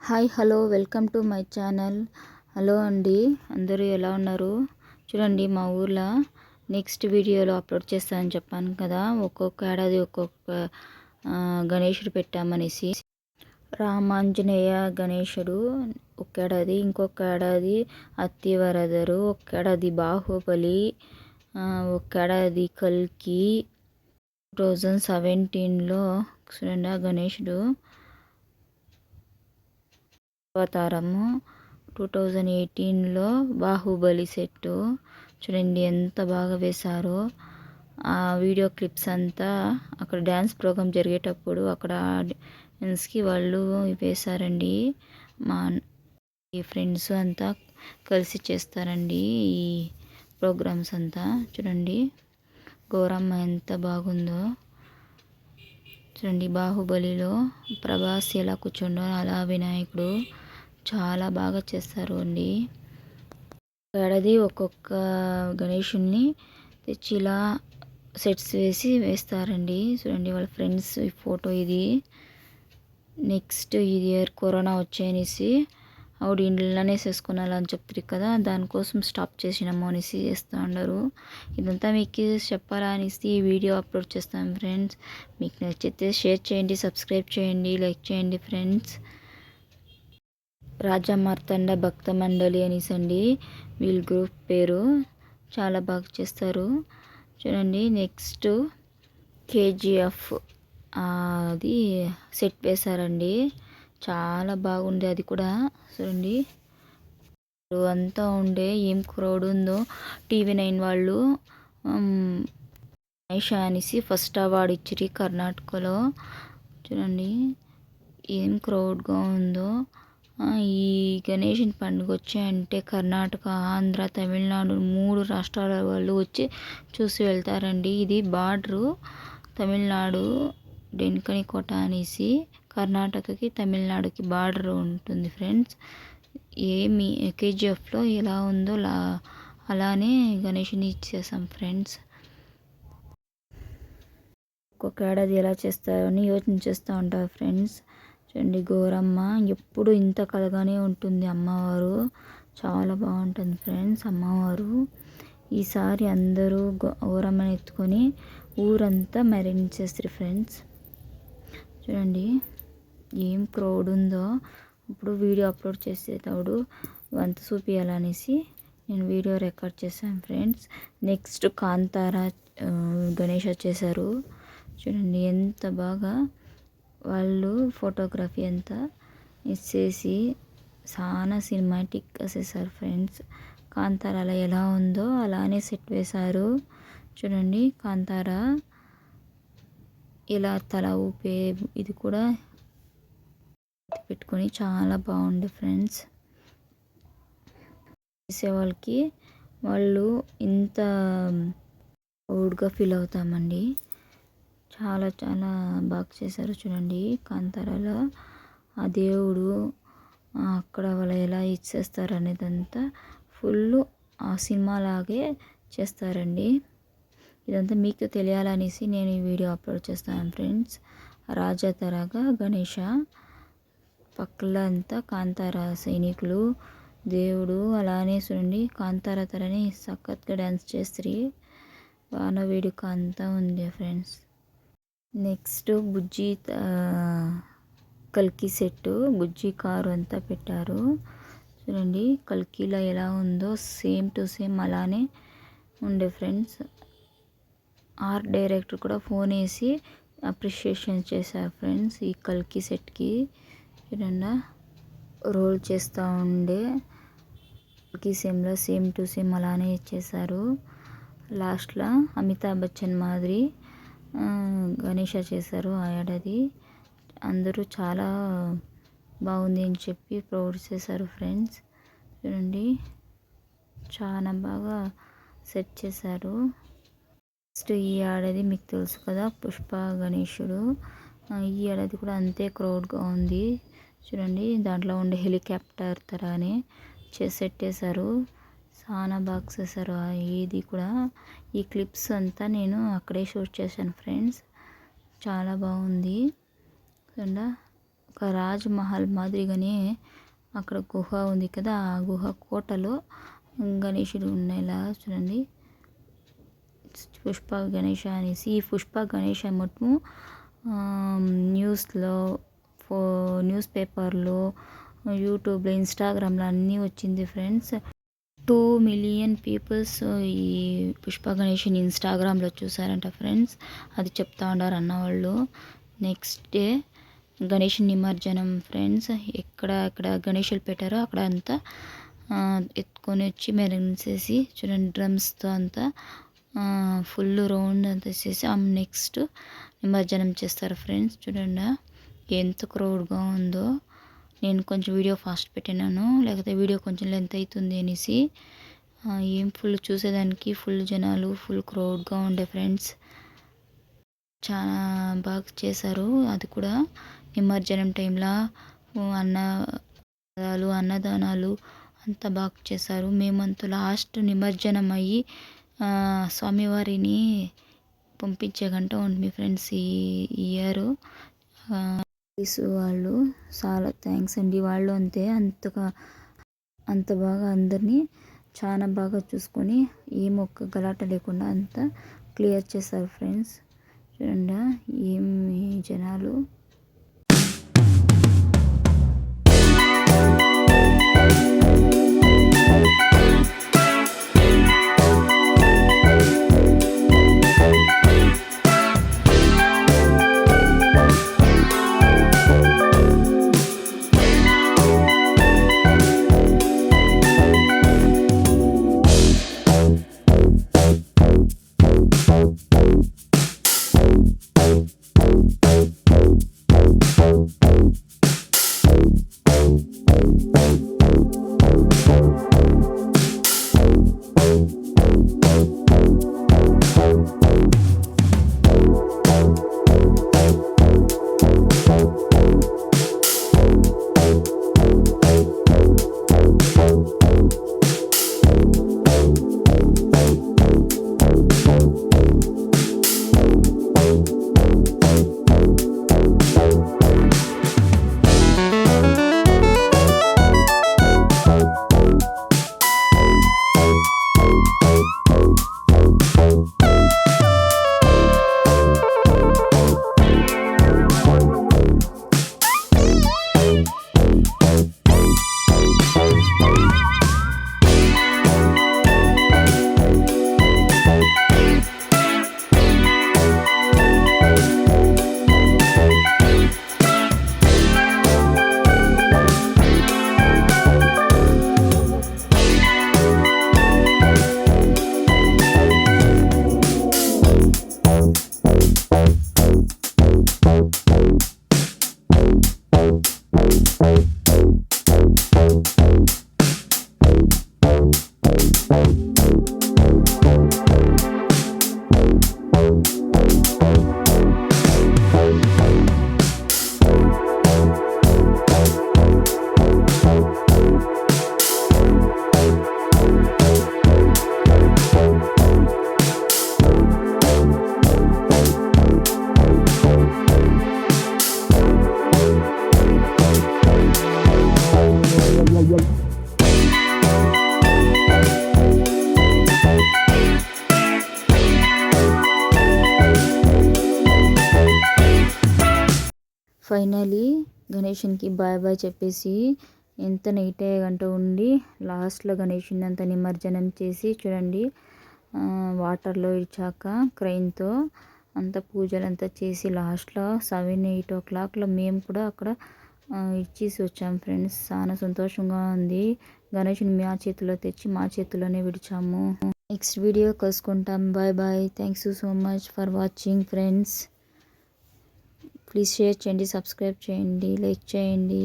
Hi hello welcome to my channel. Hello అండి, అందరూ ఎలా ఉన్నారు? చూడండి, మా ఊర్లో నెక్స్ట్ వీడియోలో అప్లోడ్ చేస్తానని చెప్పాను కదా. ఒక్కొక్క ఏడాది ఒక్కొక్క గణేశుడు పెట్టామనేసి. రామాంజనేయ గణేశుడు ఒక ఏడాది, ఇంకొక ఏడాది అత్తివరదరు, ఒక ఏడాది బాహుబలి, ఒక ఏడాది కల్కి. 2017లో చూడండి గణేశుడు అవతారము. 2018లో బాహుబలి సెట్టు. చూడండి ఎంత బాగా వేశారో. ఆ వీడియో క్లిప్స్ అంతా అక్కడ డ్యాన్స్ ప్రోగ్రామ్ జరిగేటప్పుడు అక్కడ ఆడియన్స్కి వాళ్ళు వేశారండి. మా ఫ్రెండ్స్ అంతా కలిసి చేస్తారండి ఈ ప్రోగ్రామ్స్ అంతా. చూడండి గౌరమ్మ ఎంత బాగుందో. చూడండి బాహుబలిలో ప్రభాస్ ఎలా కూర్చుండో అలా వినాయకుడు చాలా బాగా చేస్తారు అండి. ఏడాది ఒక్కొక్క గణేషుని తెచ్చి ఇలా సెట్స్ వేస్తారండి. చూడండి వాళ్ళ ఫ్రెండ్స్ ఫోటో ఇది. నెక్స్ట్ ఇయర్ కరోనా వచ్చేసి ఆవిడ ఇంట్లోనే చేసుకున్నాలని చెప్తారు కదా, దానికోసం స్టాప్ చేసినాము అనేసి చేస్తూ ఉండరు. ఇదంతా మీకు చెప్పాలా అనేసి ఈ వీడియో అప్లోడ్ చేస్తాను ఫ్రెండ్స్. మీకు నచ్చితే షేర్ చేయండి, సబ్స్క్రైబ్ చేయండి, లైక్ చేయండి ఫ్రెండ్స్. రాజా మార్తండ భక్త మండలి అనేసి అండి వీళ్ళ గ్రూప్ పేరు. చాలా బాగా చేస్తారు. చూడండి నెక్స్ట్ కేజీఎఫ్ అది సెట్ వేశారండి. చాలా బాగుంది అది కూడా. చూడండి అంతా ఉండే ఏం క్రౌడ్ ఉందో. TV9 వాళ్ళు ఐషా అనేసి ఫస్ట్ అవార్డు ఇచ్చిరి కర్ణాటకలో. చూడండి ఏం క్రౌడ్గా ఉందో. ఈ గణేషుని పండుగ వచ్చాయంటే కర్ణాటక, ఆంధ్ర, తమిళనాడు 3 రాష్ట్రాల వాళ్ళు వచ్చి చూసి వెళ్తారండి. ఇది బార్డరు తమిళనాడు డెన్కని కోట అనేసి. కర్ణాటకకి తమిళనాడుకి బార్డర్ ఉంటుంది ఫ్రెండ్స్. ఏమి కేజీఎఫ్లో ఎలా ఉందో అలానే గణేషుని ఇచ్చేసాం ఫ్రెండ్స్. ఒక్కొక్క ఏడాది ఎలా చేస్తారో అని యోచన చేస్తూ ఉంటారు ఫ్రెండ్స్. చూడండి గౌరమ్మ ఎప్పుడు ఇంత కలగానే ఉంటుంది అమ్మవారు. చాలా బాగుంటుంది ఫ్రెండ్స్ అమ్మవారు. ఈసారి అందరూ గౌరమ్మని ఎత్తుకొని ఊరంతా మెరించేస్తారు ఫ్రెండ్స్. చూడండి ఏం క్రౌడ్ ఉందో. ఇప్పుడు వీడియో అప్లోడ్ చేసేటప్పుడు వంత చూపించాలనేసి నేను వీడియో రికార్డ్ చేశాను ఫ్రెండ్స్. నెక్స్ట్ కాంతారా గణేష్ వచ్చేసారు. చూడండి ఎంత బాగా వాళ్ళు ఫోటోగ్రఫీ అంతా ఇచ్చేసి చాలా సినిమాటిక్గా చేశారు ఫ్రెండ్స్. కాంతారాలో ఎలా ఉందో అలానే సెట్ వేశారు. చూడండి కాంతారా ఇలా తల ఊపే ఇది కూడా పెట్టుకొని చాలా బాగుంది ఫ్రెండ్స్. చేసేవాళ్ళకి వాళ్ళు ఇంత ప్రౌడ్గా ఫీల్ అవుతామండి. చాలా చాలా బాగా చేశారు. చూడండి కాంతారాలో ఆ దేవుడు అక్కడ వాళ్ళు ఎలా ఇచ్చేస్తారు అనేదంతా ఫుల్ ఆ సినిమా లాగే చేస్తారండి. ఇదంతా మీకు తెలియాలనేసి నేను ఈ వీడియో అప్లోడ్ చేస్తాను ఫ్రెండ్స్. రాజతరగా గణేష పక్కల అంతా కాంతారా సైనికులు, దేవుడు అలానే చూడండి కాంతారా తరని సఖత్గా డ్యాన్స్ చేస్తారు. వాన వేడుక అంతా ఉంది ఫ్రెండ్స్. నెక్స్ట్ బుజ్జి కల్కి సెట్టు, బుజ్జి కారు అంతా పెట్టారు. చూడండి కల్కిలో ఎలా ఉందో సేమ్ టు సేమ్ అలానే ఉండే ఫ్రెండ్స్. ఆర్ట్ డైరెక్టర్ కూడా ఫోన్ వేసి అప్రిషియేషన్ చేశారు ఫ్రెండ్స్ ఈ కల్కి సెట్కి. చూడండి రోల్ చేస్తూ ఉండే కల్కి సేమ్ టు సేమ్ అలానే ఇచ్చేసారు. లాస్ట్లో అమితాబ్ బచ్చన్ మాదిరి గణేష చేశారు ఆ ఏడాది. అందరూ చాలా బాగుంది అని చెప్పి ప్రౌడ్ చేశారు ఫ్రెండ్స్. చూడండి చాలా బాగా సెట్ చేశారు. నెక్స్ట్ ఈ ఏడాది మీకు తెలుసు కదా పుష్ప గణేశుడు. ఈ ఏడాది కూడా అంతే క్రౌడ్గా ఉంది. చూడండి దాంట్లో ఉండే హెలికాప్టర్ తరానే సెట్ చేశారు. చాలా బాగా చేశారు. ఇది కూడా ఈ క్లిప్స్ అంతా నేను అక్కడే షూట్ చేశాను ఫ్రెండ్స్. చాలా బాగుంది. చూడండి ఒక రాజ్మహల్ మాదిరిగానే అక్కడ గుహ ఉంది కదా, ఆ గుహ కోటలో గణేశుడు ఉండేలా చూడండి. పుష్ప గణేష అనేసి, ఈ పుష్ప గణేష మొత్తం న్యూస్లో, న్యూస్ పేపర్లో, యూట్యూబ్లో, ఇన్స్టాగ్రామ్లో అన్నీ వచ్చింది ఫ్రెండ్స్. 2 మిలియన్ పీపుల్స్ ఈ పుష్ప గణేష్ని ఇన్స్టాగ్రామ్లో చూసారంట ఫ్రెండ్స్. అది చెప్తా ఉన్నారు అన్నవాళ్ళు. నెక్స్ట్ డే గణేష్ నిమజ్జనం ఫ్రెండ్స్. ఎక్కడ గణేషులు పెట్టారో అక్కడ అంతా ఎత్తుకొని వచ్చి మెరసేసి చూడండి, డ్రమ్స్తో అంతా ఫుల్ రౌండ్ అంతా చేసి నెక్స్ట్ నిమజ్జనం చేస్తారు ఫ్రెండ్స్. చూడండి ఎంత క్రౌడ్గా ఉందో. నేను కొంచెం వీడియో ఫాస్ట్ పెట్టినాను, లేకపోతే వీడియో కొంచెం లెంత్ అవుతుంది అనేసి. ఏం ఫుల్ చూసేదానికి ఫుల్ జనాలు, ఫుల్ క్రౌడ్గా ఉండే ఫ్రెండ్స్. చాలా బాగా చేశారు. అది కూడా నిమజ్జనం టైంలో అన్నదానాలు అంతా బాగా చేశారు. మేమంతా లాస్ట్ నిమజ్జనం అయ్యి స్వామివారిని పంపించే గంట ఉంది ఫ్రెండ్స్ ఈ ఇయర్. వాళ్ళు చాలా థ్యాంక్స్ అండి. వాళ్ళు అంతే అంత బాగా అందరినీ చాలా బాగా చూసుకొని ఏం ఒక్క గలాట లేకుండా అంతా క్లియర్ చేశారు ఫ్రెండ్స్. చూడండి ఏమి జనాలు. ఫైనలీ గణేషునికి బాయ్ బాయ్ చెప్పేసి ఎంత నైట్ అయ్యే గంట ఉండి లాస్ట్లో గణేషుని అంతా నిమజ్జనం చేసి చూడండి, వాటర్లో ఇచ్చాక క్రైన్తో అంత పూజలంతా చేసి లాస్ట్లో 7-8 o'clockలో మేము కూడా అక్కడ ఇచ్చేసి వచ్చాము ఫ్రెండ్స్. చాలా సంతోషంగా ఉంది. గణేషుని మా చేతిలో తెచ్చి మా చేతిలోనే విడిచాము. నెక్స్ట్ వీడియో కలుసుకుంటాం. Bye bye. Thanks so much for watching friends. Please share చేయండి, సబ్స్క్రైబ్ చేయండి, లైక్ చేయండి.